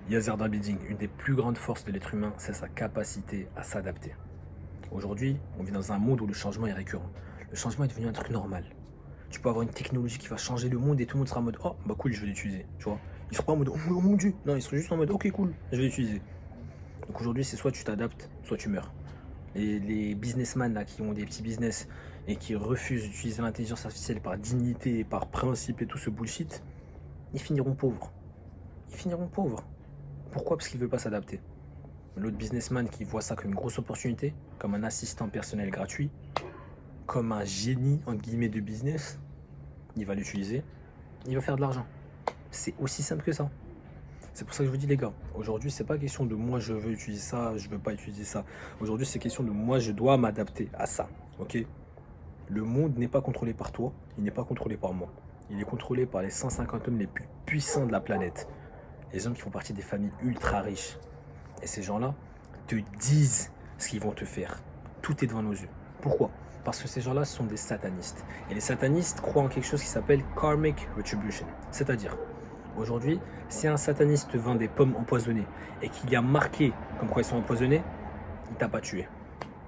Yazard Abiding, une des plus grandes forces de l'être humain, c'est sa capacité à s'adapter. Aujourd'hui, on vit dans un monde où le changement est récurrent. Le changement est devenu un truc normal. Tu peux avoir une technologie qui va changer le monde et tout le monde sera en mode oh bah cool, je vais l'utiliser, tu vois. Ils seront pas en mode oh mon dieu, non, ils seront juste en mode ok cool, je vais l'utiliser. Donc aujourd'hui, c'est soit tu t'adaptes, soit tu meurs. Et les businessmen là qui ont des petits business et qui refusent d'utiliser l'intelligence artificielle par dignité, par principe et tout ce bullshit, ils finiront pauvres. Ils finiront pauvres. Pourquoi? Parce qu'ils ne veulent pas s'adapter. L'autre businessman qui voit ça comme une grosse opportunité, comme un assistant personnel gratuit, comme un génie entre guillemets de business, il va l'utiliser, il va faire de l'argent. C'est aussi simple que ça. C'est pour ça que je vous dis les gars, aujourd'hui c'est pas question de moi je veux utiliser ça, je veux pas utiliser ça. Aujourd'hui c'est question de moi je dois m'adapter à ça. Ok? Le monde n'est pas contrôlé par toi, il n'est pas contrôlé par moi. Il est contrôlé par les 150 hommes les plus puissants de la planète. Les hommes qui font partie des familles ultra riches. Et ces gens-là te disent ce qu'ils vont te faire. Tout est devant nos yeux. Pourquoi? Parce que ces gens-là sont des satanistes. Et les satanistes croient en quelque chose qui s'appelle karmic retribution. C'est-à-dire, aujourd'hui, si un sataniste te vend des pommes empoisonnées et qu'il y a marqué comme quoi elles sont empoisonnées, il t'a pas tué.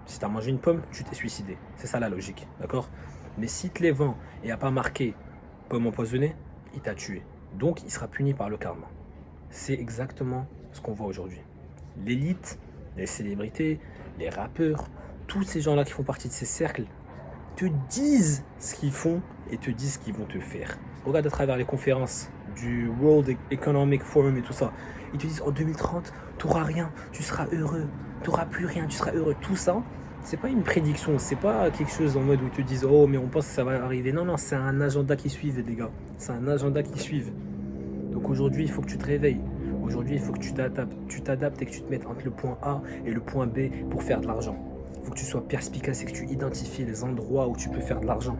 Si tu as mangé une pomme, tu t'es suicidé. C'est ça la logique, d'accord? Mais s'il te les vend et il n'y a pas marqué pomme empoisonnée, il t'a tué. Donc, il sera puni par le karma. C'est exactement ce qu'on voit aujourd'hui. L'élite, les célébrités, les rappeurs, tous ces gens-là qui font partie de ces cercles te disent ce qu'ils font et te disent ce qu'ils vont te faire. Regarde à travers les conférences du World Economic Forum et tout ça. Ils te disent en 2030, tu n'auras rien, tu seras heureux, tu n'auras plus rien, tu seras heureux. Tout ça, c'est pas une prédiction, c'est pas quelque chose en mode où ils te disent oh mais on pense que ça va arriver. Non, non, c'est un agenda qui suit les gars. C'est un agenda qui suit. Donc aujourd'hui, il faut que tu te réveilles. Aujourd'hui, il faut que tu t'adaptes et que tu te mettes entre le point A et le point B pour faire de l'argent. Il faut que tu sois perspicace et que tu identifies les endroits où tu peux faire de l'argent.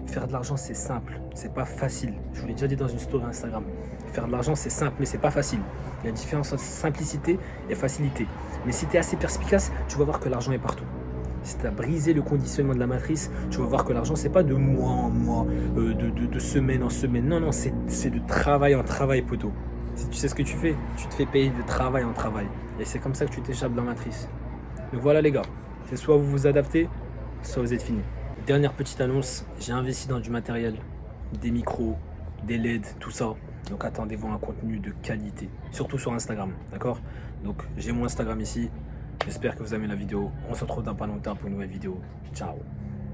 Faire de l'argent, c'est simple, c'est pas facile. Je vous l'ai déjà dit dans une story Instagram. Faire de l'argent, c'est simple, mais c'est pas facile. Il y a une différence entre simplicité et facilité. Mais si tu es assez perspicace, tu vas voir que l'argent est partout. Si tu as brisé le conditionnement de la matrice, tu vas voir que l'argent, c'est pas de mois en mois, de semaine en semaine. Non, non, c'est de travail en travail, poteau. Si tu sais ce que tu fais, tu te fais payer de travail en travail. Et c'est comme ça que tu t'échappes de la matrice. Donc voilà les gars, c'est soit vous vous adaptez, soit vous êtes fini. Dernière petite annonce, j'ai investi dans du matériel, des micros, des LED, tout ça. Donc attendez-vous à un contenu de qualité, surtout sur Instagram, d'accord? Donc j'ai mon Instagram ici. J'espère que vous aimez la vidéo. On se retrouve dans pas longtemps pour une nouvelle vidéo. Ciao.